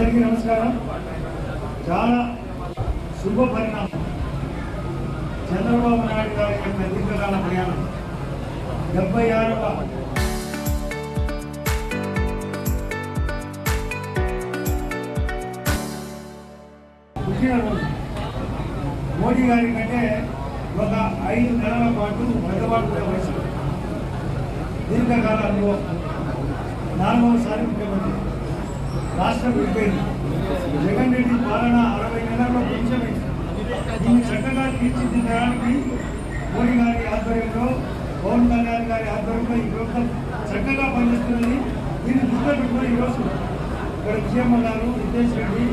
అందరికీ నమస్కారం. చాలా శుభ పరిణామం. చంద్రబాబు నాయుడు గారి యొక్క దీర్ఘకాల ప్రయాణం 76వ పుట్టినరోజు. మోడీ గారి కంటే ఒక 5 నెలల పాటు పెద్దవాడు వయసు, దీర్ఘకాల అనుభవం, 4వసారి ముఖ్యమంత్రి, రాష్ట్రం విడిపోయింది. జగన్ రెడ్డి పాలన 60 నెలల్లో పెంచలేదు. దీన్ని చక్కగా తీర్చిదిద్దడానికి మోడీ గారి ఆధ్వర్యంలో, పవన్ కళ్యాణ్ గారి ఆధ్వర్యంలో ఈ ప్రభుత్వం చక్కగా పనిచేస్తున్నది. దీన్ని దృష్టిలో పెట్టుకుని ఈరోజు ఇక్కడ విజయమ్మ గారు, రితేష్ రెడ్డి,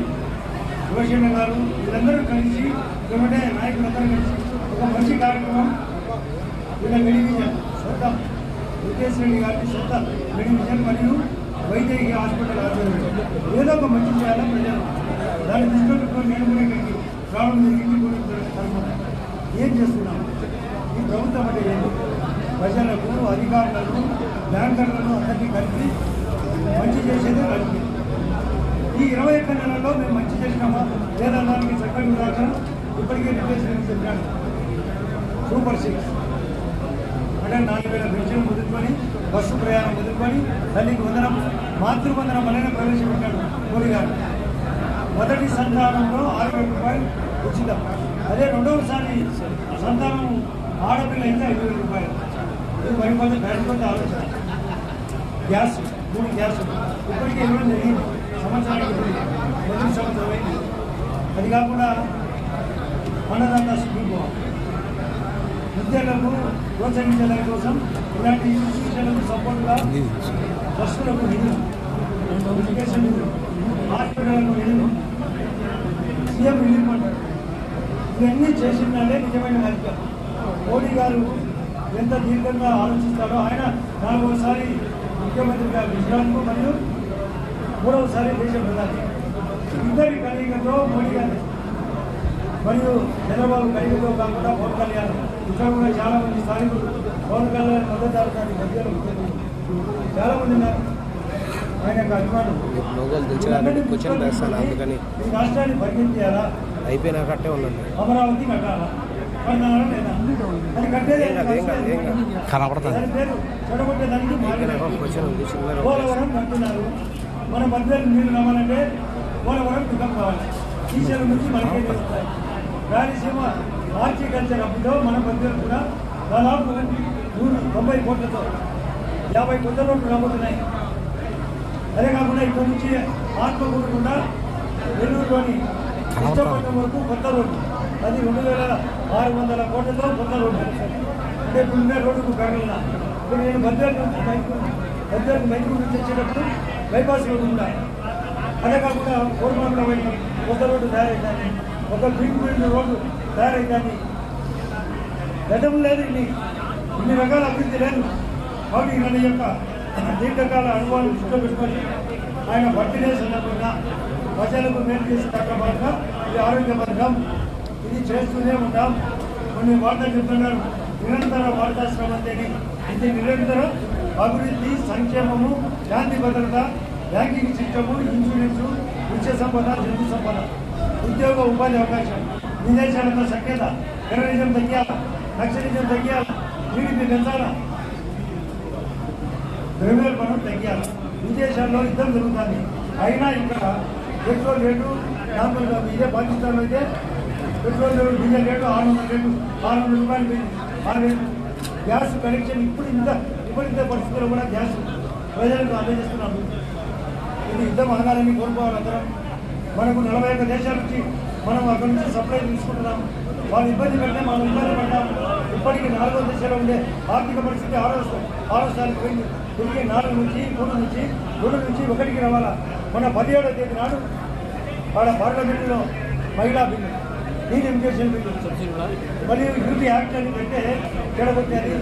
శివసేన గారు వీళ్ళందరూ కలిసి, వెంబడే నాయకులందరూ కలిసి ఒక మంచి కార్యక్రమం, వీళ్ళ మెడివిజన్ సొంత రితేష్ రెడ్డి గారికి సొంత మెడివిజన్ మరియు వైద్య హాస్పిటల్ ఆధ్వర్యంలో ఏదో ఒక మంచి చేయాలని ప్రజలు దాన్ని దృష్టిలో పెట్టుకొని నేను కూడా ఇక్కడికి రావడం జరిగింది. ఏం చేస్తున్నాము? ఈ ప్రభుత్వం అంటే ఏంటి? ప్రజలకు, అధికారులకు, బ్యాంకర్లను అందరినీ కలిపి మంచి చేసేదే రాజకీయం. ఈ 21 నెలల్లో మేము మంచి చేసినామా లేదా దానికి చక్కటి ఉదాహరణ ఇప్పటికే రిప్లేస్ చెప్పాను. సూపర్ 6 అంటే 4000 పెన్షన్ మొదలుకొని, బస్సు ప్రయాణం మొదలుకొని, తల్లికి వందనం, మాతృవందనం అనేది ప్రవేశపెట్టాడు మోడీ గారు. మొదటి సంతానంలో 6000 రూపాయలు ఉచితం. అదే రెండవసారి సంతానం ఆడపిల్ల అయితే 5000 రూపాయలు. ఇది మరికొంత బ్యాటికొంత ఆలోచన. గ్యాస్ 3 గ్యాస్ ఇప్పటికే ఇవ్వడం జరిగింది. సంవత్సరానికి మొదటి సంవత్సరం అయింది. అది కాకుండా అన్నదాత స్కీమ్ విద్యలకు ప్రోత్సహించడం కోసం ఇలాంటి ఇన్స్టిట్యూషన్లకు సపోర్ట్గా బస్సులకు నిధులు, ఎడ్యుకేషన్ నిధులు, హాస్పిటళ్లకు నిధులు, సీఎం రిలీఫ్ ఫండ్ ఇవన్నీ చేసిందంటే నిజమైన రాజకీయం. మోడీ గారు ఎంత దీర్ఘంగా ఆలోచిస్తాడో, ఆయన 4వసారి ముఖ్యమంత్రిగా గుజరాత్కు మరియు 3వసారి దేశ ప్రధాని. ఇద్దరి కలిగితో మోడీ గారు మరియు చంద్రబాబు కలిగితో కాకుండా పవన్ కళ్యాణ్, ఇక్కడ కూడా చాలా మంది స్థానికులు పవన్ కళ్యాణ్ మద్దతుదారు మధ్యలో చాలా మంది ఉన్నారు. ఆయన యొక్క అభిమానులు ఈ రాష్ట్రాన్ని పరిగెత్తియాలా, అయిపోయినా కట్టే ఉండండి, అమరావతి కట్టాలా, కట్టాలా లేదా అది కట్టేది కనపడుతుంది. చెడగొట్టేదానికి పోలవరం కట్టున్నారు. మన మధ్యలో నీళ్ళు రావాలంటే పోలవరం పికప్ కావాలి. శ్రీశైలం నుంచి మనకే వస్తాయి. రాయలసీమ హార్టికల్చర్ అప్పుతో మన మధ్యలో కూడా దాదాపు 190 కోట్లతో 50 కొత్త రోడ్లు రాబోతున్నాయి. అదే కాకుండా ఇక్కడ నుంచి ఆత్మకూరు కూడా నెల్లూరులోని కృష్ణపట్నం వరకు కొత్త రోడ్డు, అది 2600 కోట్లతో కొత్త రోడ్డు. అంటే ఇప్పుడు రోడ్డుకు కాగలనా? ఇప్పుడు నేను మధ్యలో మైకూరు నుంచి వచ్చేటప్పుడు బైపాస్ రోడ్డు ఉండాలి. అదే కాకుండా కోరమాంలో వెళ్ళిన కొత్త రోడ్డు తయారైందని, ఒక గ్రీన్ఫీల్డ్ రోడ్డు తయారైందని. గతం లేదు, ఇన్ని రకాల అభివృద్ధి లేదు. కాబట్టి మన యొక్క దీర్ఘకాల అనుభవాలు దృష్టిలో పెట్టుకొని ఆయన బర్త్డే సందర్భంగా ప్రజలకు మేలు చేసే కార్యక్రమంగా ఇది ఆరోగ్య పథకం, ఇది చేస్తూనే ఉంటాం. కొన్ని వార్తలు చెప్తున్నారు, నిరంతర వార్తాశ్రమంతేని. ఇది నిరంతర అభివృద్ధి, సంక్షేమము, శాంతి భద్రత, బ్యాంకింగ్ సిస్టము, ఇన్సూరెన్సు, వృక్ష సంపద, జంతు సంపద, ఉద్యోగ ఉపాధి అవకాశం, విదేశాలతో సఖ్యత, టెర్రరిజం తగ్గాల, నక్సలిజం తగ్గాల, జీడిపి పెంచాల, ద్రవ్యోల్బణం తగ్గాల. విదేశాల్లో యుద్ధం జరుగుతుంది, అయినా ఇక్కడ పెట్రోల్ రేటు నార్మల్గా ఇదే పాకిస్తాన్లో అయితే పెట్రోల్ రేటు, డీజిల్ రేటు 600 రూపాయలు పోయింది. 6000 గ్యాస్ కనెక్షన్ ఇప్పటింత పరిస్థితుల్లో కూడా గ్యాస్ ప్రజలకు అందజేస్తున్నాము. ఇది యుద్ధం ఆగాలని కోరుకోవాలి అందరం. మనకు 41 దేశాల నుంచి మనం అక్కడి నుంచి సప్లై తీసుకుంటున్నాం. వాళ్ళు ఇబ్బంది పడితే మనం ఇబ్బంది పడ్డాం. ఇప్పటికీ 4వ దేశాల్లో ఉండే ఆర్థిక పరిస్థితి 6వ స్థాయికి పోయింది. తిరిగి 4 నుంచి 3 నుంచి 2 నుంచి 1కి రావాలా. మన 17వ తేదీ నాడు వాళ్ళ పార్లమెంటులో మహిళా బిల్లు, డీలిమిటేషన్ బిల్లు మరియు యూపీ యాక్ట్ అని పెడితే చెడగొట్టేది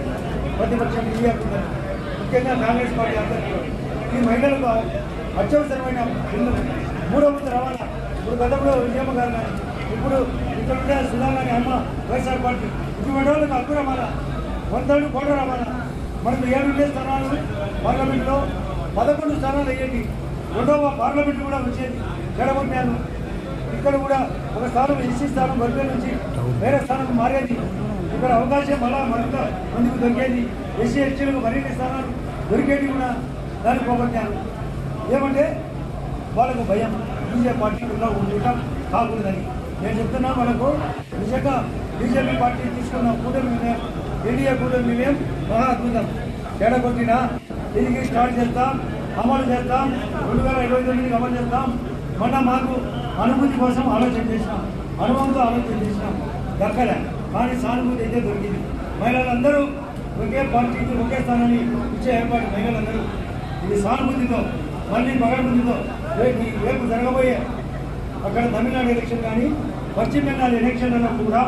ప్రతిపక్షం ఇండియాకుందని, ముఖ్యంగా కాంగ్రెస్ పార్టీ ఆధ్వర్యంలో ఈ మహిళలకు అత్యవసరమైన బిల్లు 3వ వంతు రావాలా. ఇప్పుడు గతంలో విజయమ్మ గారు కానీ, ఇప్పుడు ఇక్కడ ఉండే సుధా కానీ అమ్మ వైఎస్ఆర్ పార్టీ ఇటువంటి వాళ్ళకి హక్కు రావాలా, 100 కోట్లు రావాలా. మనకు 7 స్థానాలు పార్లమెంట్లో 11 స్థానాలు అయ్యేది. రెండవ పార్లమెంట్ కూడా వచ్చేది చెడగొట్టాను. ఇక్కడ కూడా ఒక స్థానం ఎస్సీ స్థానం వర్గం నుంచి వేరే స్థానం మారేది. ఇక్కడ అవకాశం మరింత మందికి దొరికేది. ఎస్సీ ఎస్టీలకు మరిన్ని స్థానాలు దొరికేది కూడా దాన్ని పోగొట్టాను. ఏమంటే వాళ్ళకు భయం బీజేపీ పార్టీలో ఉండటం కాకూడదని. నేను చెప్తున్నా వాళ్ళకు నిజంగా బీజేపీ పార్టీ తీసుకున్న కూటమి నిర్ణయం, ఎన్డీఏ కూటమి నిర్ణయం మహా అద్భుతం. చెడగొట్టినా తిరిగి స్టార్ట్ చేస్తాం, అమలు చేస్తాం, 2029 అమలు చేస్తాం. మాకు అనుభూతి కోసం ఆలోచన చేసినాం, అనుభవంతో ఆలోచన చేసినాం, దక్కలే. కానీ సానుభూతి అయితే దొరికింది. మహిళలందరూ ఒకే పార్టీకి ఒకే స్థానాన్ని ఇచ్చే ఏర్పాటు మహిళలందరూ ఇది సానుభూతితో మళ్ళీ పగడబుద్ధితో రేపు జరగబోయే అక్కడ తమిళనాడు ఎలక్షన్ కానీ పశ్చిమ బెంగాల్ ఎలక్షన్లలో కూడా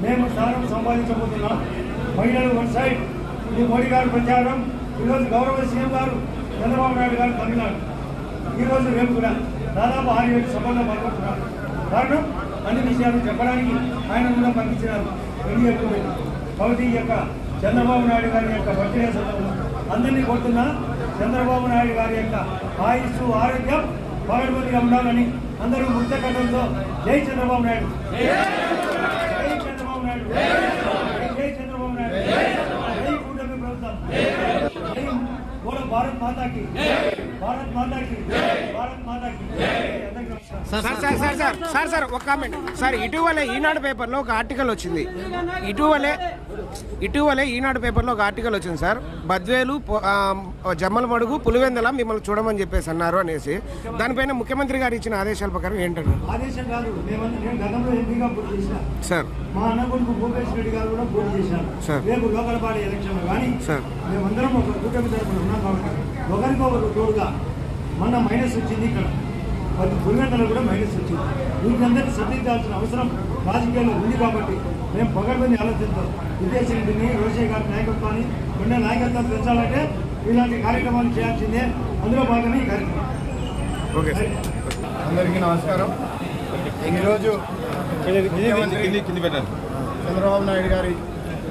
మేము స్థానం సంపాదించబోతున్నాం. మహిళలు వన్ సైడ్, ఇది మోడీ గారి ప్రచారం. ఈరోజు గౌరవ సీఎం గారు చంద్రబాబు నాయుడు గారు తమిళనాడు, ఈరోజు రేపు కూడా దాదాపు 6-7 సభల్లో పాల్గొంటున్నారు. కారణం అన్ని విషయాలు చెప్పడానికి ఆయన కూడా పంపించినారు ఎన్డీఏ కూటమి. కాబట్టి ఈ యొక్క చంద్రబాబు నాయుడు గారి యొక్క బర్త్డే సందర్భంగా అందరినీ కోరుతున్నా, చంద్రబాబు నాయుడు గారి యొక్క ఆయుస్సు ఆరోగ్యం పగడబందిగా ఉండాలని అందరూ ముక్తకంఠంతో జై చంద్రబాబు నాయుడు, జై చంద్రబాబు నాయుడు, జై చంద్రబాబు నాయుడు, జై కూటమి ప్రభుత్వం, జై బోలో భారత్ మాతాకి, భారత్ మాతాకి, భారత్ మాతాకి. సార్ ఒక కామెంట్ సార్. ఇటీవలే ఈనాడు పేపర్లో ఒక ఆర్టికల్ వచ్చింది. ఇటీవలే ఈనాడు పేపర్లో ఒక ఆర్టికల్ వచ్చింది సార్. బద్వేలు, జమ్మలమడుగు, పులివెందల మిమ్మల్ని చూడమని చెప్పేసి అన్నారు అనేసి. దానిపైన ముఖ్యమంత్రి గారు ఇచ్చిన ఆదేశాల ప్రకారం ఏంటంటే ఆదేశం కాదు, నేను గతంలో ఎంపీగా పోటీ చేసిన సార్. మా అన్న కొడుకు భూపేష్ రెడ్డి గారు కూడా పోటీ చేశారు సార్. రేపు లోకల్ బాడీ ఎలక్షన్ కానీ సార్ మేమందరం ఒక కూటమి తరపున ఉన్నాం కాబట్టి ఒకరికొకరు తోడుగా. మొన్న మైనస్ వచ్చింది, ఇక్కడ పులివెందలో కూడా మైనస్ వచ్చింది. వీళ్ళందరినీ సర్దించాల్సిన అవసరం రాజకీయాల్లో ఉంది కాబట్టి మేము పగడబడి ఆలోచనతో విద్యాశ్రీని, రోషయ్య గారి నాయకత్వాన్ని, ఉన్న నాయకత్వాన్ని పెంచాలంటే ఇలాంటి కార్యక్రమాలు చేయాల్సిందే. అందులో భాగమే ఈ కార్యక్రమం. Okay sir. అందరికీ నమస్కారం. ఈరోజు చంద్రబాబు నాయుడు గారి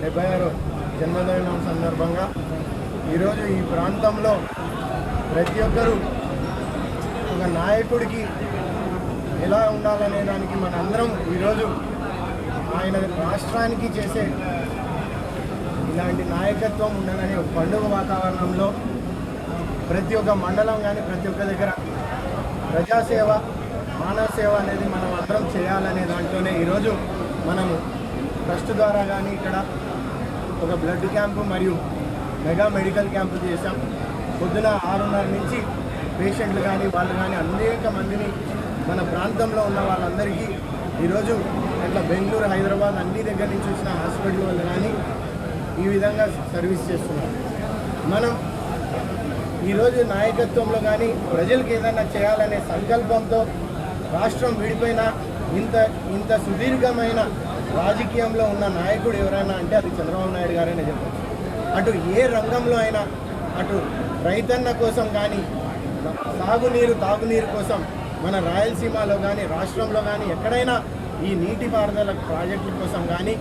76వ జన్మదినం సందర్భంగా ఈరోజు ఈ ప్రాంతంలో ప్రతి ఒక్కరూ ఒక నాయకుడికి ఎలా ఉండాలనే దానికి మనందరం ఈరోజు ఆయన రాష్ట్రానికి చేసే ఇలాంటి నాయకత్వం ఉండాలని ఒక పండుగ వాతావరణంలో ప్రతి ఒక్క మండలం కానీ ప్రతి ఒక్క దగ్గర ప్రజాసేవ, మానవ సేవ అనేది మనం అందరం చేయాలనే దాంట్లోనే ఈరోజు మనము ట్రస్ట్ ద్వారా కానీ ఇక్కడ ఒక బ్లడ్ క్యాంపు మరియు మెగా మెడికల్ క్యాంపు చేశాం. పొద్దున 6:30 నుంచి పేషెంట్లు కానీ వాళ్ళు కానీ అనేక మందిని మన ప్రాంతంలో ఉన్న వాళ్ళందరికీ ఈరోజు ఇట్లా బెంగళూరు, హైదరాబాద్ అన్ని దగ్గర నుంచి వచ్చిన హాస్పిటల్ వాళ్ళు కానీ ఈ విధంగా సర్వీస్ చేస్తున్నారు. మనం ఈరోజు నాయకత్వంలో కానీ ప్రజలకు ఏదైనా చేయాలనే సంకల్పంతో రాష్ట్రం విడిపోయిన ఇంత సుదీర్ఘమైన రాజకీయంలో ఉన్న నాయకుడు ఎవరైనా అంటే అది చంద్రబాబు నాయుడు గారైనా చెప్పచ్చు. అటు ఏ రంగంలో అయినా, అటు రైతన్న కోసం కానీ, సాగునీరు, తాగునీరు కోసం మన రాయలసీమలో కానీ రాష్ట్రంలో కానీ ఎక్కడైనా ఈ నీటిపారుదల ప్రాజెక్టుల కోసం కానీ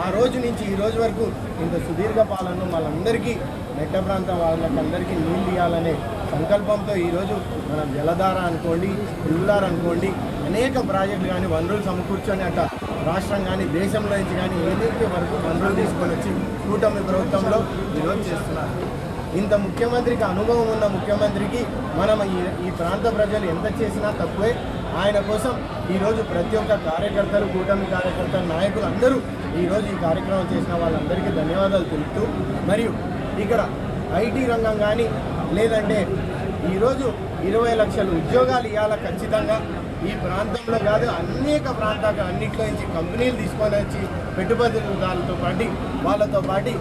ఆ రోజు నుంచి ఈ రోజు వరకు ఇంత సుదీర్ఘ పాలన వాళ్ళందరికీ మెట్ట ప్రాంతం వాళ్ళకందరికీ నీళ్ళు ఇవ్వాలనే సంకల్పంతో ఈరోజు మనం జలధార అనుకోండి, పుల్లార అనుకోండి, అనేక ప్రాజెక్టులు కానీ వనరులు సమకూర్చొని అట్లా రాష్ట్రం కానీ దేశంలో నుంచి కానీ ఏదైతే వరకు వనరులు తీసుకొని వచ్చి కూటమి ప్రభుత్వంలో ఈరోజు చేస్తున్నారు. ఇంత ముఖ్యమంత్రికి, అనుభవం ఉన్న ముఖ్యమంత్రికి మనం ఈ ప్రాంత ప్రజలు ఎంత చేసినా తక్కువే. ఆయన కోసం ఈరోజు ప్రతి ఒక్క కార్యకర్తలు, కూటమి కార్యకర్తలు, నాయకులు అందరూ ఈరోజు ఈ కార్యక్రమం చేసిన వాళ్ళందరికీ ధన్యవాదాలు తెలుపుతూ, మరియు ఇక్కడ ఐటీ రంగం కానీ లేదంటే ఈరోజు 20 లక్షల ఉద్యోగాలు ఇవ్వాలా ఖచ్చితంగా ఈ ప్రాంతంలో కాదు అనేక ప్రాంతాలు అన్నింటిలో నుంచి కంపెనీలు తీసుకొని వచ్చి పెట్టుబడిదారులతో పాటు వాళ్ళతో పాటు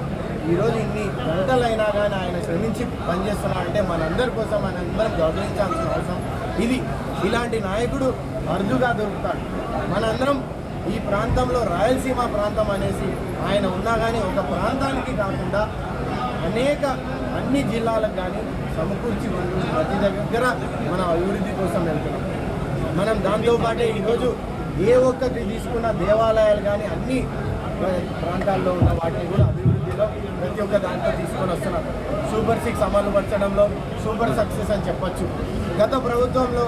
ఈరోజు ఇన్ని గంటలైనా కానీ ఆయన శ్రమించి పనిచేస్తున్నారంటే మనందరి కోసం మనందరం గౌరవించాల్సిన అవసరం ఇది. ఇలాంటి నాయకుడు అరుదుగా దొరుకుతాడు. మనందరం ఈ ప్రాంతంలో రాయలసీమ ప్రాంతం అనేసి ఆయన ఉన్నా కానీ ఒక ప్రాంతానికి కాకుండా అన్ని జిల్లాలకు కానీ సమకూర్చి ప్రతి దగ్గర మన అభివృద్ధి కోసం వెళ్తున్నాం. మనం దాంతోపాటే ఈరోజు ఏ ఒక్కటి తీసుకున్న దేవాలయాలు కానీ అన్నీ ప్రాంతాల్లో ఉన్న వాటిని కూడా అభివృద్ధిలో ప్రతి ఒక్క దాంట్లో తీసుకొని వస్తున్నారు. సూపర్ 6 అమలు పరచడంలో సూపర్ సక్సెస్ అని చెప్పొచ్చు. గత ప్రభుత్వంలో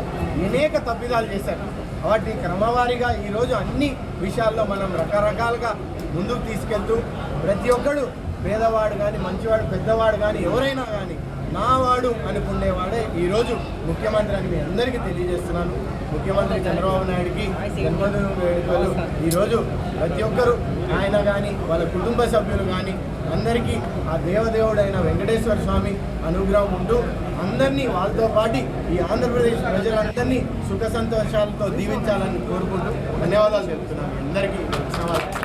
అనేక తప్పిదాలు చేశారు. వాటిని క్రమవారీగా ఈరోజు అన్ని విషయాల్లో మనం రకరకాలుగా ముందుకు తీసుకెళ్తూ ప్రతి ఒక్కడు పేదవాడు కానీ మంచివాడు పెద్దవాడు కానీ ఎవరైనా కానీ నావాడు అనుకునేవాడే ఈరోజు ముఖ్యమంత్రి అని మీ అందరికీ తెలియజేస్తున్నాను. ముఖ్యమంత్రి చంద్రబాబు నాయుడికి జన్మదిన వేడుకలు ఈరోజు ప్రతి ఒక్కరూ ఆయన కానీ వాళ్ళ కుటుంబ సభ్యులు కానీ అందరికీ ఆ దేవదేవుడైన వెంకటేశ్వర స్వామి అనుగ్రహం ఉంటూ అందరినీ వాళ్ళతో పాటు ఈ ఆంధ్రప్రదేశ్ ప్రజలందరినీ సుఖ సంతోషాలతో దీవించాలని కోరుకుంటూ ధన్యవాదాలు చెప్తున్నాను. అందరికీ ధన్యవాదాలు.